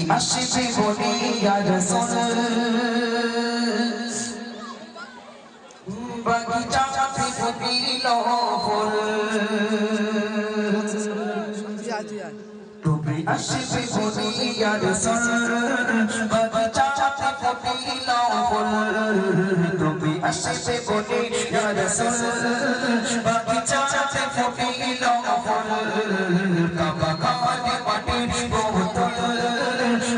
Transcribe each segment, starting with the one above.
আসবে বলে ইয়া রাসূল বাগিচাতে ফুটিল ফুল তুমি আসবে বলে ইয়া রাসূল বাগিচাতে ফুটিল ফুল তুমি আসবে বলে ইয়া রাসূল বাগিচাতে ফুটিল ফুল কাবা কাঁধে মাটির বোতল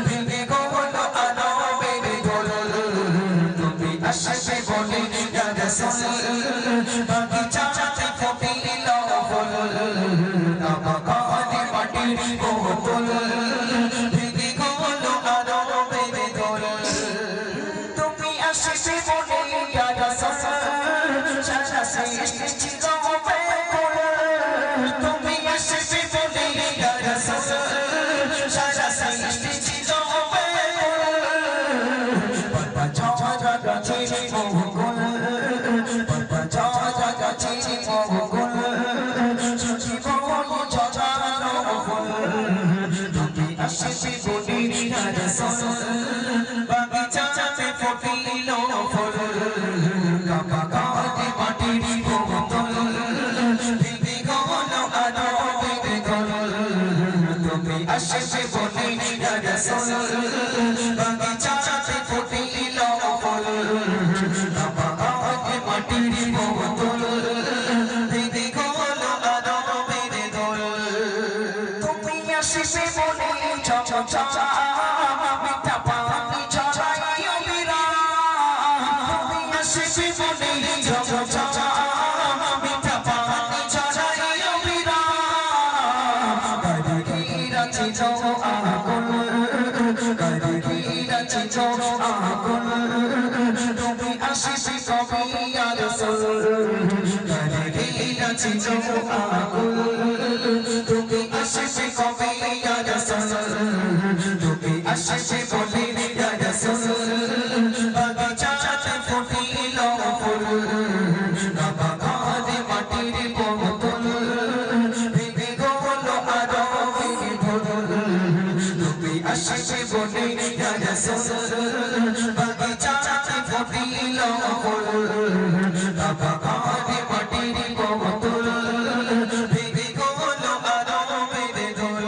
ভেঙে গেল আরবের দোল তুমি আসবে বলে ইয়া রাসূল বাগিচাতে ফুটিল ফুল কাবা কাঁধে মাটির বোতল ভেঙে গেল আরবের দোল তুমি আসবে বলে ইয়া রাসূল সারা সৃষ্টি জগতে তুমি আসবে বলে ইয়া রাসূল সারা সৃষ্টি জগতে বাবা ঝড় গাছে মহগল বাবা ঝড় গাছে মহগল জীবন ঝরানো ফুল তুমি আসবে বলে ইয়া রাসূল বাগিচাতে ফুটিল ফুল কাবা কাঁধে মাটির বোতল ভেঙে গেল আরবের দোল তুমি আসবে বলে ইয়া রাসূল বাগিচাতে ফুটিল ফুল কাবা কাঁধে মাটির বোতল ভেঙে গেল আরবের দোল তুমি আসবে বলে ঝমঝম মিঠা পানি ঝরাই অবিরাম তুমি আসবে বলে ঝমঝম মিঠা পানি ঝরাই অবিরাম কারিগিরা চিজো আগুন কারিগিরা চিজো আগুন তুমি আসবে কবে ইয়া রাসূল কারিগিরা চিজো আগুন তুমি আসবে কবে ইয়া রাসূল তুমি আসবে বলে ইয়া রাসূল বাগিচাতে ফুটিল ফুল কাবা কাঁধে মাটির বোতল ভেঙে গেল আরবের দোল তুমি আসবে বলে ইয়া রাসূল বাগিচাতে ফুটিল ফুল কাবা কাঁধে মাটির বোতল ভেঙে গেল আরবের দোল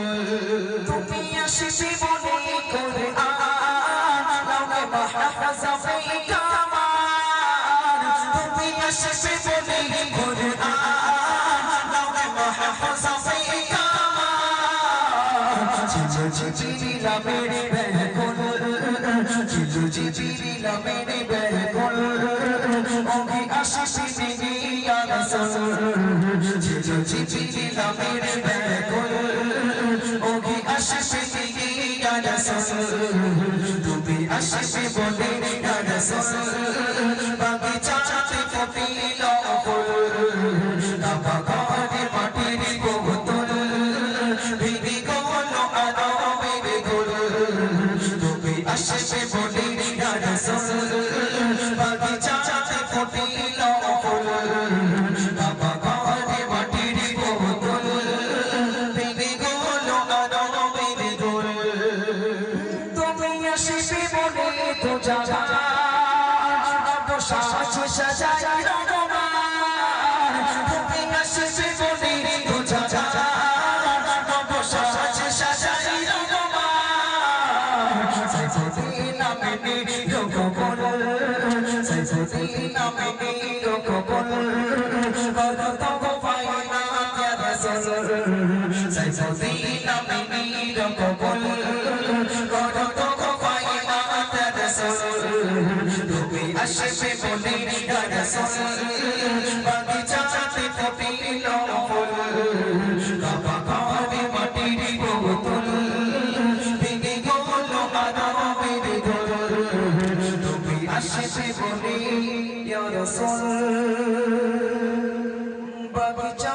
তুমি আসবে বলে কুরআন লাউহে মাহফুজে কামান তুমি আসবে বলে কুরআন লাউহে মাহফুজে কামান চিলো জিবরিল মেরে বেকুল চিলো জিবরিল মেরে বেকুল ওকে আসবে ইয়া রাসূল চিলো জিবরিল মেরে বেকুল ওকে আসবে ইয়া রাসূল তুমি আসবে বলে ইয়া রাসূল বাগিচাতে ফুটিল ফুল কাবা কাঁধে মাটির বোতল ভেঙে গেল আরবের দোল তুমি আসবে বলে ইয়া রাসূল বাগিচাতে ফুটিল ফুল কাবা কাঁধে মাটির বোতল ভেঙে গেল আরবের দোল তুমি আসবে বলে তো জানা সাজ সাজাই রঙমান তুমি আসবে বলে তো জানা সাজ সাজাই রঙমান সাইফুদ্দিন নামে নিরকবল সাইফুদ্দিন নামে নিরকবল কত গোপায়না ইয়া রাসূল সাইফুদ্দিন নামে নিরকবল কত গোপায়না ইয়া রাসূল তুমি আসবে বলে ইয়া রাসূল বাগিচাতে ফুটিল ফুল কাবা কাঁধে মাটির বোতল ভেঙে গেল আরবের দোল তুমি আসবে বলে ইয়া রাসূল বাগিচা